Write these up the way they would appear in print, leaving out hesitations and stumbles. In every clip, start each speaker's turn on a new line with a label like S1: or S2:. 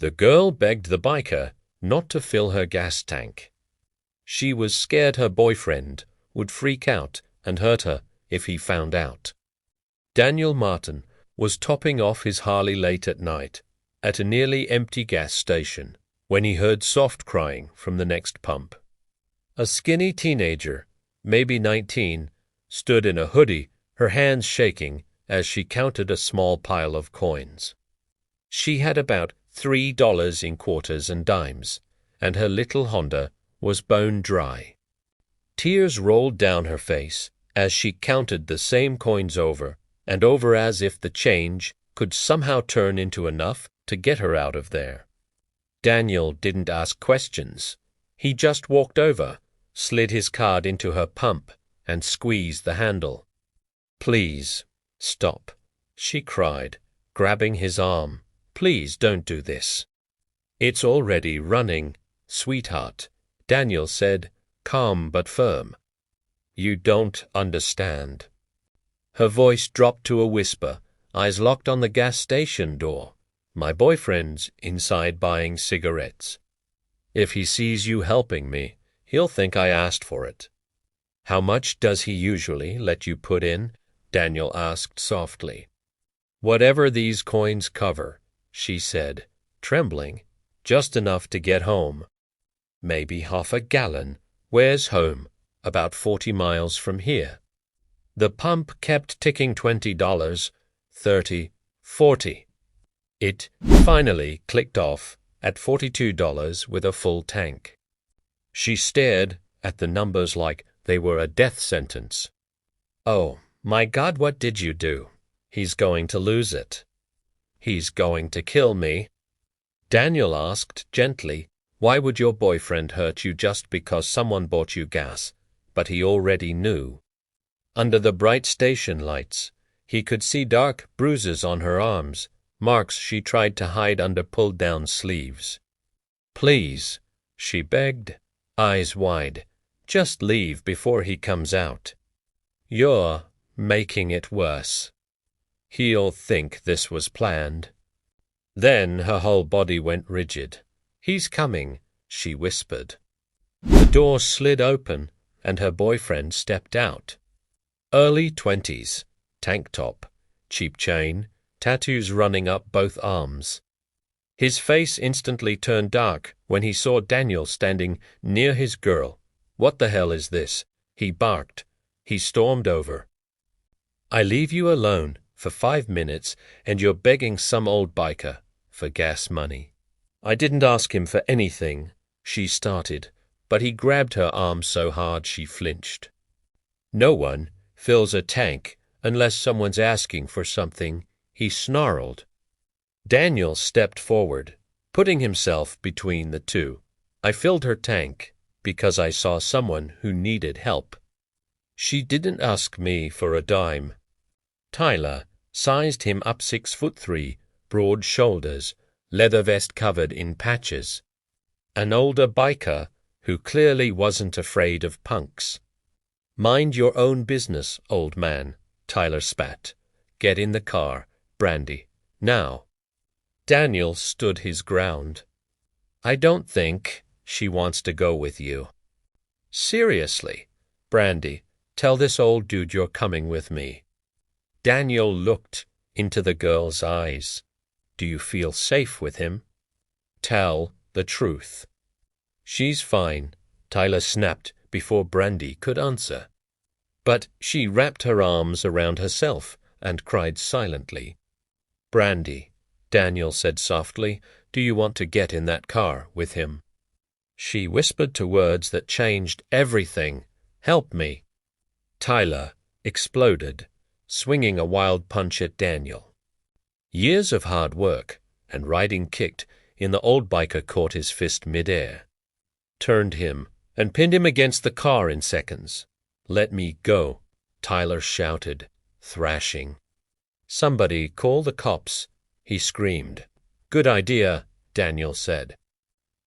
S1: The girl begged the biker not to fill her gas tank. She was scared her boyfriend would freak out and hurt her if he found out. Daniel Martin was topping off his Harley late at night at a nearly empty gas station when he heard soft crying from the next pump. A skinny teenager, maybe 19, stood in a hoodie, her hands shaking as she counted a small pile of coins. She had about $3 in quarters and dimes, and her little Honda was bone dry. Tears rolled down her face as she counted the same coins over and over as if the change could somehow turn into enough to get her out of there. Daniel didn't ask questions. He just walked over, slid his card into her pump, and squeezed the handle. "Please, stop," she cried, grabbing his arm. "Please don't do this." "It's already running, sweetheart," Daniel said, calm but firm. "You don't understand." Her voice dropped to a whisper, eyes locked on the gas station door. "My boyfriend's inside buying cigarettes. If he sees you helping me, he'll think I asked for it." "How much does he usually let you put in?" Daniel asked softly. "Whatever these coins cover," she said, trembling, "just enough to get home." "Maybe half a gallon. Where's home?" "About 40 miles from here." The pump kept ticking $20, 30, 40. It finally clicked off at $42 with a full tank. She stared at the numbers like they were a death sentence. "Oh, my God, what did you do? He's going to lose it. He's going to kill me." Daniel asked gently, "Why would your boyfriend hurt you just because someone bought you gas?" But he already knew. Under the bright station lights, he could see dark bruises on her arms, marks she tried to hide under pulled-down sleeves. "Please," she begged, eyes wide, "just leave before he comes out. You're making it worse. He'll think this was planned." Then her whole body went rigid. "He's coming," she whispered. The door slid open, and her boyfriend stepped out. Early 20s, tank top, cheap chain, tattoos running up both arms. His face instantly turned dark when he saw Daniel standing near his girl. "What the hell is this?" he barked. He stormed over. "I leave you alone for 5 minutes, and you're begging some old biker for gas money." "I didn't ask him for anything," she started, but he grabbed her arm so hard she flinched. "No one fills a tank unless someone's asking for something," he snarled. Daniel stepped forward, putting himself between the two. "I filled her tank because I saw someone who needed help. She didn't ask me for a dime." Tyler sized him up 6'3", broad shoulders, leather vest covered in patches. An older biker who clearly wasn't afraid of punks. "Mind your own business, old man," Tyler spat. "Get in the car, Brandy, now." Daniel stood his ground. "I don't think she wants to go with you." "Seriously, Brandy, tell this old dude you're coming with me." Daniel looked into the girl's eyes. "Do you feel safe with him? Tell the truth." "She's fine," Tyler snapped before Brandy could answer. But she wrapped her arms around herself and cried silently. "Brandy," Daniel said softly, "do you want to get in that car with him?" She whispered to words that changed everything. "Help me." Tyler exploded, swinging a wild punch at Daniel. Years of hard work and riding kicked in the old biker caught his fist midair, turned him, and pinned him against the car in seconds. "Let me go," Tyler shouted, thrashing. "Somebody call the cops," he screamed. "Good idea," Daniel said.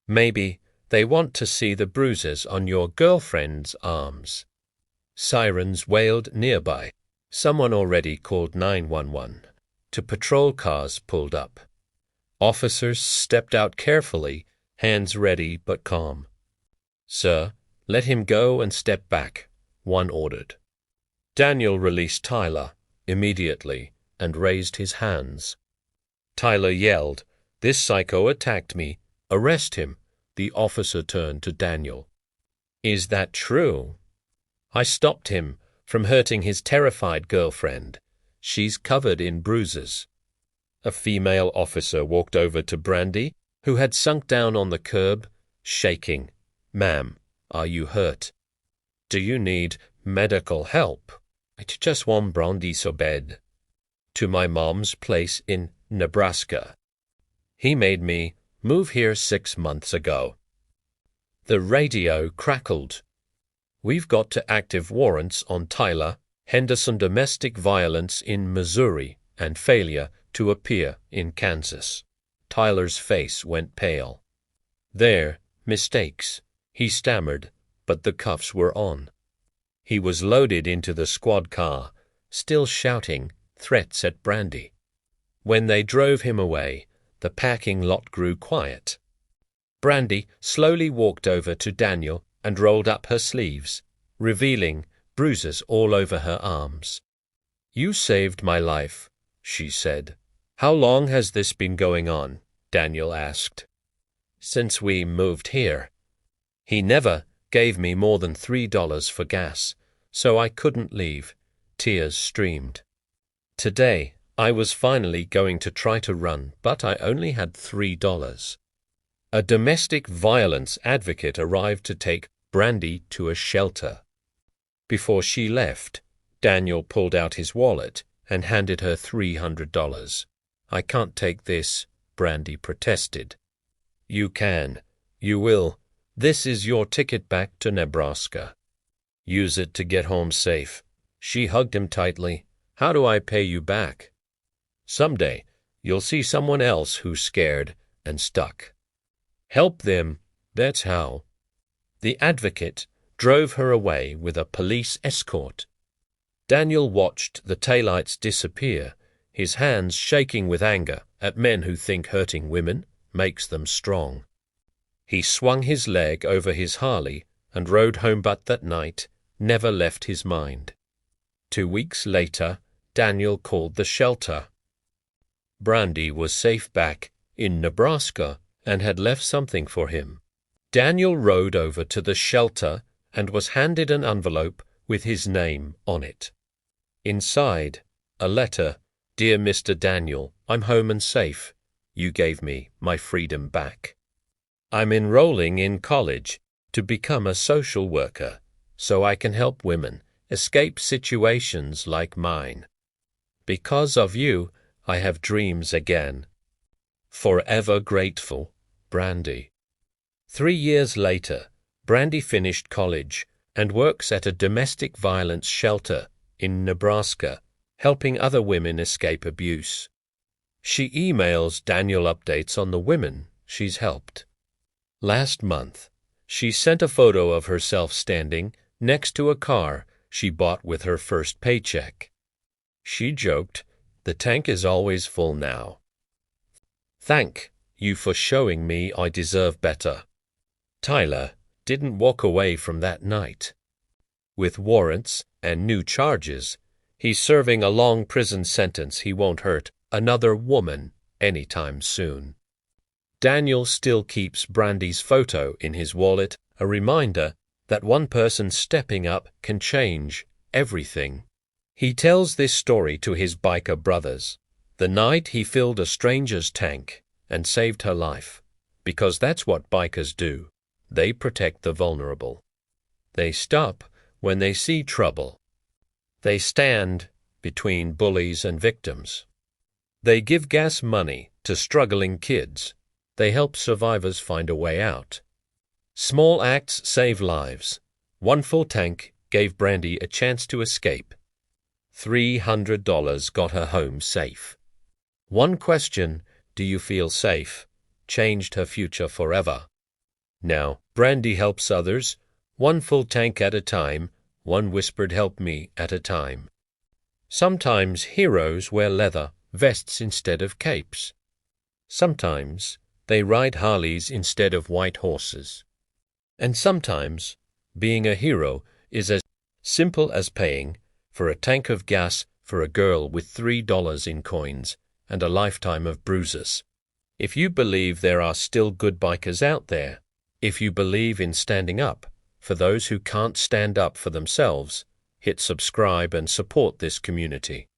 S1: "Maybe they want to see the bruises on your girlfriend's arms." Sirens wailed nearby. Someone already called 911. Two patrol cars pulled up. Officers stepped out carefully, hands ready but calm. "Sir, let him go and step back," one ordered. Daniel released Tyler immediately and raised his hands. Tyler yelled, "This psycho attacked me. Arrest him." The officer turned to Daniel. "Is that true?" "I stopped him from hurting his terrified girlfriend. She's covered in bruises." A female officer walked over to Brandy, who had sunk down on the curb, shaking. "Ma'am, are you hurt? Do you need medical help?" "I just want Brandy so bad." "To my mom's place in Nebraska. He made me move here 6 months ago." The radio crackled. "We've got to active warrants on Tyler Henderson domestic violence in Missouri and failure to appear in Kansas." Tyler's face went pale. "There, mistakes," he stammered, but the cuffs were on. He was loaded into the squad car, still shouting threats at Brandy. When they drove him away, the parking lot grew quiet. Brandy slowly walked over to Daniel and rolled up her sleeves, revealing bruises all over her arms. "You saved my life," she said. "How long has this been going on?" Daniel asked. "Since we moved here. He never gave me more than $3 for gas, so I couldn't leave." Tears streamed. "Today, I was finally going to try to run, but I only had $3. A domestic violence advocate arrived to take Brandy to a shelter. Before she left, Daniel pulled out his wallet and handed her $300. "I can't take this," Brandy protested. "You can. You will. This is your ticket back to Nebraska. Use it to get home safe." She hugged him tightly. "How do I pay you back?" "Someday, you'll see someone else who's scared and stuck. Help them, that's how." The advocate drove her away with a police escort. Daniel watched the taillights disappear, his hands shaking with anger at men who think hurting women makes them strong. He swung his leg over his Harley and rode home, but that night never left his mind. 2 weeks later, Daniel called the shelter. Brandy was safe back in Nebraska and had left something for him. Daniel rode over to the shelter and was handed an envelope with his name on it. Inside, a letter. "Dear Mr. Daniel, I'm home and safe. You gave me my freedom back. I'm enrolling in college to become a social worker so I can help women escape situations like mine. Because of you, I have dreams again. Forever grateful, Brandy." 3 years later, Brandy finished college and works at a domestic violence shelter in Nebraska, helping other women escape abuse. She emails Daniel updates on the women she's helped. Last month, she sent a photo of herself standing next to a car she bought with her first paycheck. She joked, "The tank is always full now. Thank you for showing me I deserve better." Tyler didn't walk away from that night. With warrants and new charges, he's serving a long prison sentence. He won't hurt another woman anytime soon. Daniel still keeps Brandy's photo in his wallet, a reminder that one person stepping up can change everything. He tells this story to his biker brothers, the night he filled a stranger's tank and saved her life, because that's what bikers do. They protect the vulnerable. They stop when they see trouble. They stand between bullies and victims. They give gas money to struggling kids. They help survivors find a way out. Small acts save lives. One full tank gave Brandy a chance to escape. $300 got her home safe. One question, "Do you feel safe?" changed her future forever. Now, Brandy helps others, one full tank at a time, one whispered "help me" at a time. Sometimes heroes wear leather vests instead of capes. Sometimes they ride Harleys instead of white horses. And sometimes being a hero is as simple as paying for a tank of gas for a girl with $3 in coins and a lifetime of bruises. If you believe there are still good bikers out there, if you believe in standing up for those who can't stand up for themselves, hit subscribe and support this community.